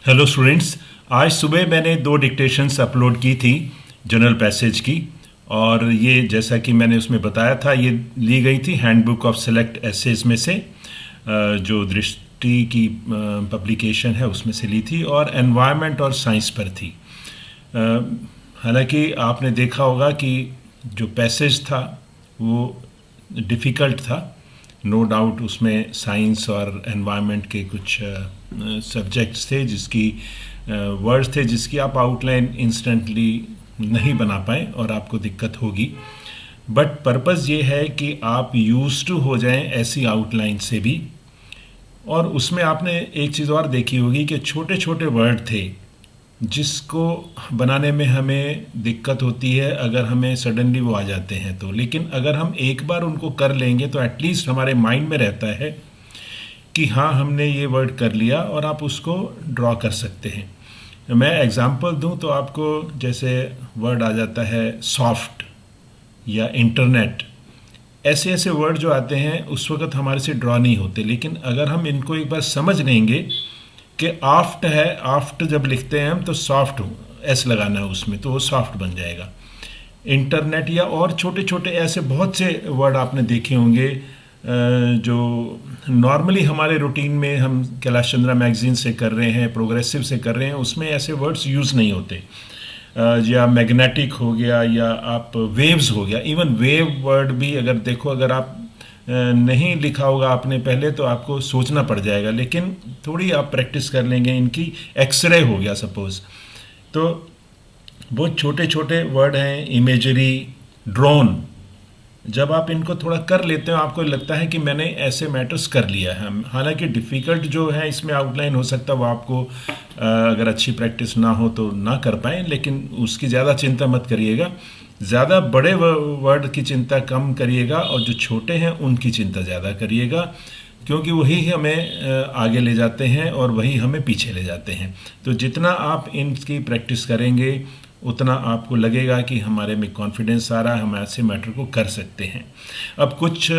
Hello students. आज सुबह मैंने 2 डिक्टेशंस अपलोड की थी जनरल पैसेज की। और ये जैसा कि मैंने उसमें बताया था, ये ली गई थी हैंडबुक ऑफ सेलेक्ट एसेज में से, जो दृष्टि की पब्लिकेशन है उसमें से ली थी, और एनवायरनमेंट और साइंस पर थी। हालांकि आपने देखा होगा कि जो पैसेज था वो डिफ़िकल्ट था, नो डाउट। उसमें साइंस और एनवायरनमेंट के कुछ सब्जेक्ट्स थे जिसकी वर्ड्स थे जिसकी आप आउटलाइन इंस्टेंटली नहीं बना पाए और आपको दिक्कत होगी। बट पर्पज़ ये है कि आप यूज्ड टू हो जाएं ऐसी आउटलाइन से भी। और उसमें आपने एक चीज़ और देखी होगी कि छोटे छोटे वर्ड थे जिसको बनाने में हमें दिक्कत होती है अगर हमें सडनली वो आ जाते हैं तो। लेकिन अगर हम एक बार उनको कर लेंगे तो एटलीस्ट हमारे माइंड में रहता है कि हाँ, हमने ये वर्ड कर लिया, और आप उसको ड्रॉ कर सकते हैं। मैं एग्जांपल दूं तो आपको जैसे वर्ड आ जाता है सॉफ्ट या इंटरनेट। ऐसे ऐसे वर्ड जो आते हैं उस वक्त हमारे से ड्रॉ नहीं होते, लेकिन अगर हम इनको एक बार समझ लेंगे कि आफ्ट है, आफ्ट जब लिखते हैं हम तो सॉफ्ट एस लगाना है उसमें, तो वो सॉफ्ट बन जाएगा। इंटरनेट या और छोटे छोटे ऐसे बहुत से वर्ड आपने देखे होंगे जो नॉर्मली हमारे रूटीन में हम कैलाश चंद्रा मैगजीन से कर रहे हैं, प्रोग्रेसिव से कर रहे हैं, उसमें ऐसे वर्ड्स यूज़ नहीं होते। या मैग्नेटिक हो गया, या आप वेव्स हो गया। इवन वेव वर्ड भी अगर देखो, अगर आप नहीं लिखा होगा आपने पहले तो आपको सोचना पड़ जाएगा, लेकिन थोड़ी आप प्रैक्टिस कर लेंगे इनकी। एक्सरे हो गया सपोज, तो बहुत छोटे छोटे वर्ड हैं। इमेजरी, ड्रोन, जब आप इनको थोड़ा कर लेते हो आपको लगता है कि मैंने ऐसे मैटर्स कर लिया है। हालांकि डिफ़िकल्ट जो है इसमें आउटलाइन हो सकता है वो आपको अगर अच्छी प्रैक्टिस ना हो तो ना कर पाएँ, लेकिन उसकी ज़्यादा चिंता मत करिएगा। ज़्यादा बड़े वर्ड की चिंता कम करिएगा और जो छोटे हैं उनकी चिंता ज़्यादा करिएगा, क्योंकि वही हमें आगे ले जाते हैं और वही हमें पीछे ले जाते हैं। तो जितना आप इनकी प्रैक्टिस करेंगे उतना आपको लगेगा कि हमारे में कॉन्फिडेंस आ रहा है, हम ऐसे मैटर को कर सकते हैं। अब कुछ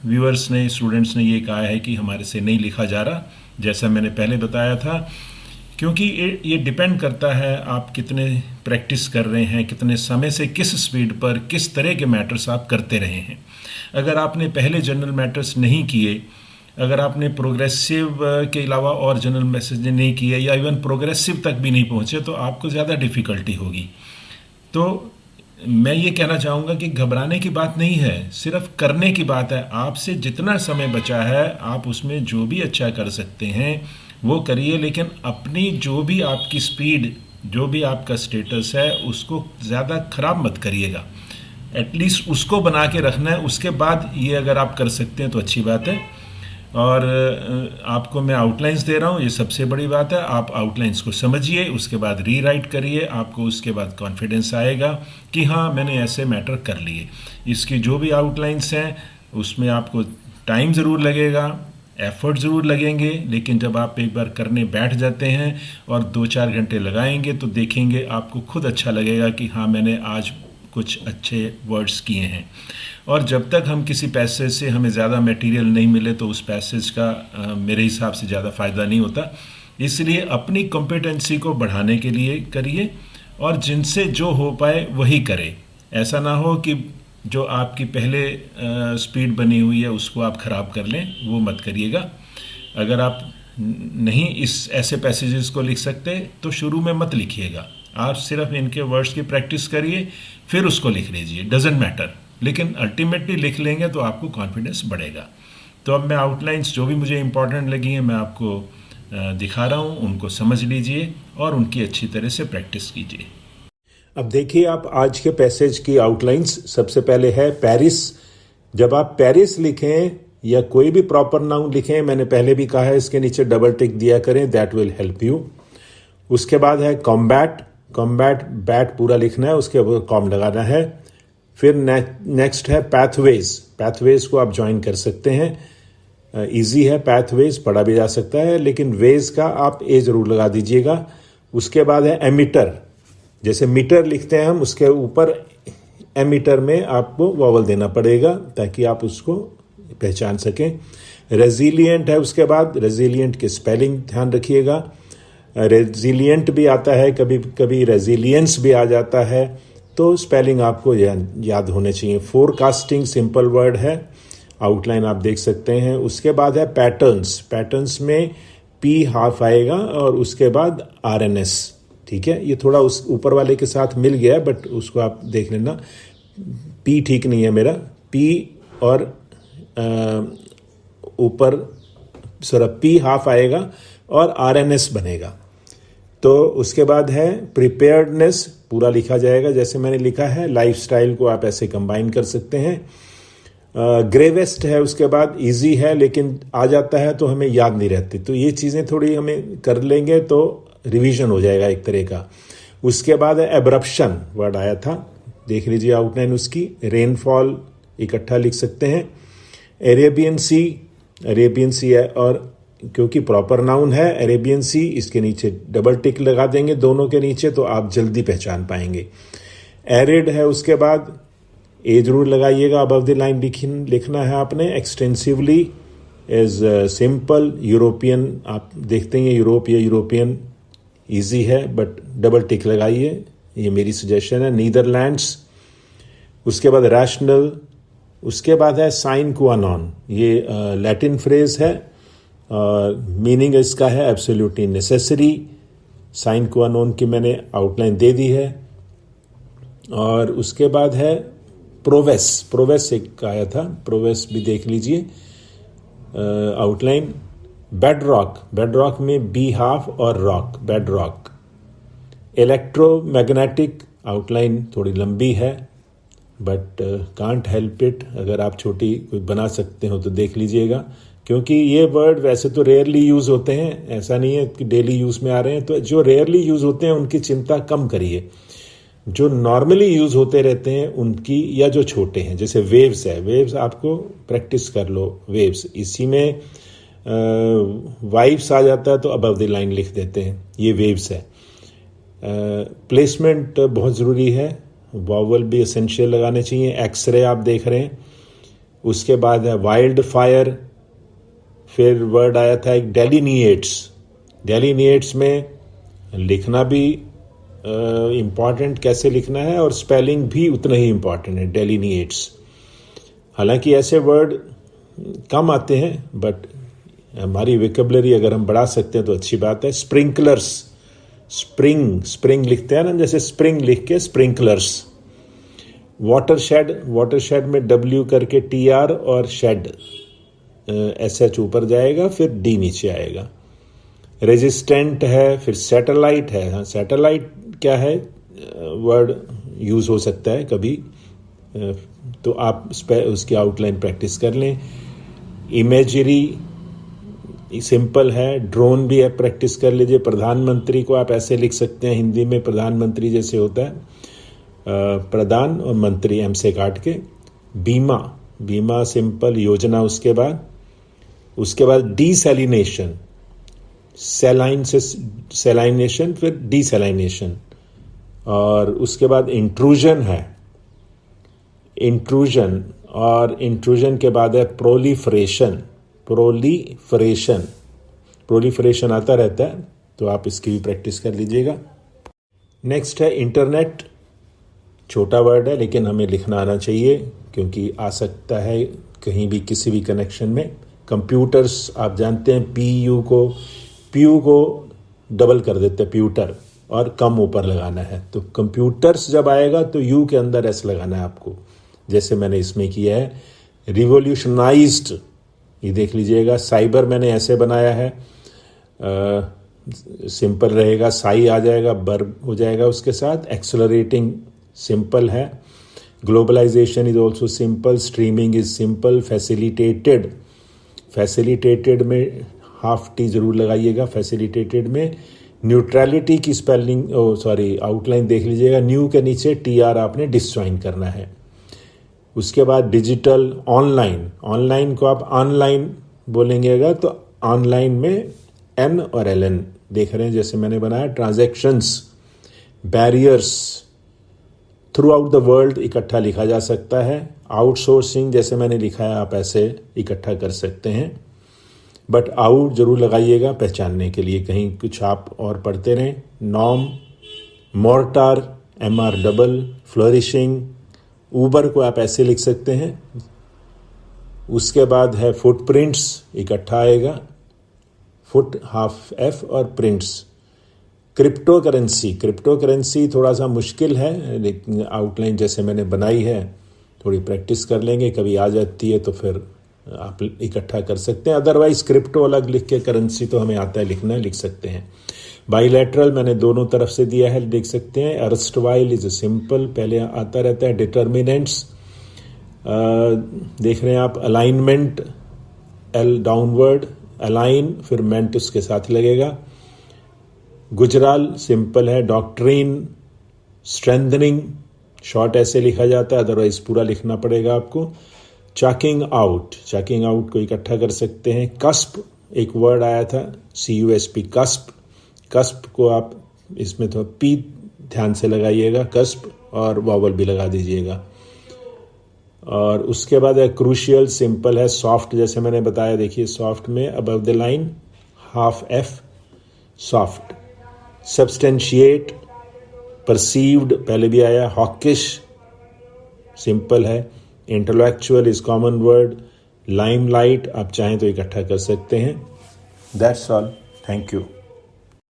व्यूअर्स ने, स्टूडेंट्स ने ये कहा है कि हमारे से नहीं लिखा जा रहा, जैसा मैंने पहले बताया था, क्योंकि ये डिपेंड करता है आप कितने प्रैक्टिस कर रहे हैं, कितने समय से, किस स्पीड पर, किस तरह के मैटर्स आप करते रहे हैं। अगर आपने पहले जनरल मैटर्स नहीं किए, अगर आपने प्रोग्रेसिव के अलावा और जनरल मैसेज नहीं किए, या इवन प्रोग्रेसिव तक भी नहीं पहुंचे, तो आपको ज़्यादा डिफ़िकल्टी होगी। तो मैं ये कहना चाहूँगा कि घबराने की बात नहीं है, सिर्फ करने की बात है। आपसे जितना समय बचा है आप उसमें जो भी अच्छा कर सकते हैं वो करिए, लेकिन अपनी जो भी आपकी स्पीड, जो भी आपका स्टेटस है उसको ज़्यादा ख़राब मत करिएगा। एटलीस्ट उसको बना के रखना है। उसके बाद ये अगर आप कर सकते हैं तो अच्छी बात है। और आपको मैं आउटलाइंस दे रहा हूँ, ये सबसे बड़ी बात है। आप आउटलाइंस को समझिए, उसके बाद रीराइट करिए, आपको उसके बाद कॉन्फिडेंस आएगा कि हाँ, मैंने ऐसे मैटर कर लिए। इसकी जो भी आउटलाइंस हैं उसमें आपको टाइम ज़रूर लगेगा, एफर्ट ज़रूर लगेंगे, लेकिन जब आप एक बार करने बैठ जाते हैं और 2-4 घंटे लगाएंगे तो देखेंगे आपको खुद अच्छा लगेगा कि हाँ, मैंने आज कुछ अच्छे वर्ड्स किए हैं। और जब तक हम किसी पैसेज से हमें ज़्यादा मटेरियल नहीं मिले तो उस पैसेज का मेरे हिसाब से ज़्यादा फ़ायदा नहीं होता। इसलिए अपनी कॉम्पिटेंसी को बढ़ाने के लिए करिए, और जिनसे जो हो पाए वही करें। ऐसा ना हो कि जो आपकी पहले स्पीड बनी हुई है उसको आप ख़राब कर लें, वो मत करिएगा। अगर आप नहीं इस ऐसे पैसेजेस को लिख सकते तो शुरू में मत लिखिएगा, आप सिर्फ इनके वर्ड्स की प्रैक्टिस करिए, फिर उसको लिख लीजिए, डजेंट मैटर। लेकिन अल्टीमेटली लिख लेंगे तो आपको कॉन्फिडेंस बढ़ेगा। तो अब मैं आउटलाइंस जो भी मुझे इंपॉर्टेंट लगी हैं मैं आपको दिखा रहा हूँ, उनको समझ लीजिए और उनकी अच्छी तरह से प्रैक्टिस कीजिए। अब देखिए आप आज के पैसेज की आउटलाइंस। सबसे पहले है पेरिस। जब आप पेरिस लिखें या कोई भी प्रॉपर नाउन लिखें, मैंने पहले भी कहा है, इसके नीचे डबल टिक दिया करें, दैट विल हेल्प यू। उसके बाद है कॉम्बैट। कॉम्बैट, बैट पूरा लिखना है, उसके ऊपर कॉम लगाना है। फिर नेक्स्ट है पैथवेज। पैथवेज को आप ज्वाइन कर सकते हैं, इजी है पैथवेज, पढ़ा भी जा सकता है, लेकिन वेज का आप ए जरूर लगा दीजिएगा। उसके बाद है एमीटर। जैसे मीटर लिखते हैं हम, उसके ऊपर एमीटर में आपको वॉवल देना पड़ेगा ताकि आप उसको पहचान सकें। रेजिलिएंट है उसके बाद, रेजिलिएंट की स्पेलिंग ध्यान रखिएगा। रेजिलिएंट भी आता है, कभी कभी रेजिलियंस भी आ जाता है, तो स्पेलिंग आपको याद होने चाहिए। फोरकास्टिंग सिंपल वर्ड है, आउटलाइन आप देख सकते हैं। उसके बाद है पैटर्न्स, पैटर्न्स में पी हाफ आएगा और उसके बाद RNS, ठीक है। ये थोड़ा उस ऊपर वाले के साथ मिल गया, बट उसको आप देख लेना, पी ठीक नहीं है मेरा, पी और ऊपर पी हाफ आएगा और RNS बनेगा। तो उसके बाद है प्रिपेयर्डनेस, पूरा लिखा जाएगा जैसे मैंने लिखा है। लाइफस्टाइल को आप ऐसे कंबाइन कर सकते हैं। ग्रेवेस्ट है उसके बाद, इजी है लेकिन आ जाता है तो हमें याद नहीं रहती, तो ये चीज़ें थोड़ी हमें कर लेंगे तो रिवीजन हो जाएगा एक तरह का। उसके बाद है एब्रप्शन, वर्ड आया था, देख लीजिए आउटलाइन उसकी। रेनफॉल इकट्ठा लिख सकते हैं। अरेबियन सी है, और क्योंकि प्रॉपर नाउन है अरेबियन सी, इसके नीचे डबल टिक लगा देंगे दोनों के नीचे, तो आप जल्दी पहचान पाएंगे। एरिड है उसके बाद, ए जरूर लगाइएगा, अबव द लाइन लिखना है आपने। Extensively is simple. यूरोपियन आप देखते हैं, यूरोप या यूरोपियन इजी है, बट डबल टिक लगाइए, ये मेरी सजेशन है। नीदरलैंड्स, उसके बाद रैशनल, उसके बाद है साइन क्वा नॉन, ये लैटिन फ्रेज है और मीनिंग इसका है एब्सोल्युटली नेसेसरी। साइन क्वा नॉन की मैंने आउटलाइन दे दी है। और उसके बाद है प्रोवेस एक आया था, प्रोवेस भी देख लीजिए आउटलाइन। बेडरॉक में बी हाफ और रॉक, बेडरॉक। इलेक्ट्रोमैग्नेटिक आउटलाइन थोड़ी लंबी है, बट कांट हेल्प इट, अगर आप छोटी कोई बना सकते हो तो देख लीजिएगा, क्योंकि ये वर्ड वैसे तो रेयरली यूज होते हैं, ऐसा नहीं है कि डेली यूज में आ रहे हैं, तो जो रेयरली यूज होते हैं उनकी चिंता कम करिए। जो नॉर्मली यूज होते रहते हैं उनकी, या जो छोटे हैं, जैसे वेव्स है, वेव्स आपको प्रैक्टिस कर लो, वेव्स, इसी में वाइव्स आ जाता है तो अबव द लाइन लिख देते हैं, ये वेव्स है। प्लेसमेंट बहुत ज़रूरी है, वॉवल भी एसेंशियल लगाने चाहिए। एक्सरे आप देख रहे हैं। उसके बाद है वाइल्ड फायर, फिर वर्ड आया था एक डेलिनिएट्स में लिखना भी इम्पॉर्टेंट, कैसे लिखना है, और स्पेलिंग भी उतना ही इम्पॉर्टेंट है, डेलिनिएट्स। हालांकि ऐसे वर्ड कम आते हैं, बट हमारी विकेबलरी अगर हम बढ़ा सकते हैं तो अच्छी बात है। स्प्रिंकलर्स, स्प्रिंग लिखते हैं ना, जैसे स्प्रिंग लिख के स्प्रिंकलर्स। वाटरशेड में W करके TR और शेड SH ऊपर जाएगा, फिर D नीचे आएगा। रेजिस्टेंट है, फिर सैटेलाइट है। हाँ, सैटेलाइट क्या है, वर्ड यूज हो सकता है कभी, तो आप उसकी आउटलाइन प्रैक्टिस कर लें। इमेजरी सिंपल है। ड्रोन भी है, प्रैक्टिस कर लीजिए। प्रधानमंत्री को आप ऐसे लिख सकते हैं, हिंदी में प्रधानमंत्री जैसे होता है, प्रधान और मंत्री M से काट के। बीमा सिंपल, योजना उसके बाद डीसैलिनेशन, सैलाइनेशन फिर डीसैलाइनेशन। और उसके बाद इंट्रूजन है, और इंट्रूजन के बाद है प्रोलिफरेशन आता रहता है, तो आप इसकी भी प्रैक्टिस कर लीजिएगा। नेक्स्ट है इंटरनेट, छोटा वर्ड है लेकिन हमें लिखना आना चाहिए, क्योंकि आ सकता है कहीं भी किसी भी कनेक्शन में। कंप्यूटर्स आप जानते हैं, पीयू को डबल कर देते हैं, प्यूटर, और कम ऊपर लगाना है, तो कंप्यूटर्स जब आएगा तो यू के अंदर एस लगाना है आपको, जैसे मैंने इसमें किया है। रिवोल्यूशनाइज्ड, ये देख लीजिएगा। साइबर मैंने ऐसे बनाया है, सिंपल रहेगा, साई आ जाएगा, वर्ब हो जाएगा उसके साथ। एक्सेलरेटिंग सिंपल है। Globalisation is also simple. Streaming is simple. Facilitated में हाफ टी जरूर लगाइएगा, फैसिलिटेटेड में। न्यूट्रलिटी की आउटलाइन देख लीजिएगा। न्यू के नीचे TR आपने डिसजॉइन करना है। उसके बाद डिजिटल, ऑनलाइन को आप ऑनलाइन बोलेंगे तो ऑनलाइन में N और LN देख रहे हैं जैसे मैंने बनाया। Transactions, barriers, through out the world इकट्ठा लिखा जा सकता है। आउटसोर्सिंग जैसे मैंने लिखा है, आप ऐसे इकट्ठा कर सकते हैं। बट आउट जरूर लगाइएगा पहचानने के लिए, कहीं कुछ आप और पढ़ते रहें। Norm, mortar, MR double, flourishing, Uber को आप ऐसे लिख सकते हैं। उसके बाद है फुटप्रिंट्स, इकट्ठा आएगा, फुट हाफ F और प्रिंट्स। क्रिप्टो करेंसी थोड़ा सा मुश्किल है, लेकिन आउटलाइन जैसे मैंने बनाई है थोड़ी प्रैक्टिस कर लेंगे, कभी आ जाती है तो फिर आप इकट्ठा कर सकते हैं। अदरवाइज क्रिप्टो अलग लिख के करेंसी तो हमें आता है लिखना, लिख सकते हैं। बाइलैटरल मैंने दोनों तरफ से दिया है, देख सकते हैं। अर्स्टवाइल इज सिंपल, पहले आता रहता है। डिटर्मिनेंट्स देख रहे हैं आप। अलाइनमेंट, L डाउनवर्ड, अलाइन, फिर मेंट उसके साथ लगेगा। गुजराल सिंपल है। डॉक्ट्रीन, स्ट्रेंथनिंग, शॉर्ट ऐसे लिखा जाता है, अदरवाइज पूरा लिखना पड़ेगा आपको। चैकिंग आउट को इकट्ठा कर सकते हैं। कस्प, एक वर्ड आया था CUSP, कस्प को आप इसमें तो P ध्यान से लगाइएगा, कस्प, और वॉवल भी लगा दीजिएगा। और उसके बाद है क्रूशियल, सिंपल है। सॉफ्ट जैसे मैंने बताया, देखिए सॉफ्ट में above the line half F, soft. Substantiate, perceived पहले भी आया। हॉकिश सिंपल है। Intellectual is common word. Limelight आप चाहें तो इकट्ठा कर सकते हैं। That's all, thank you.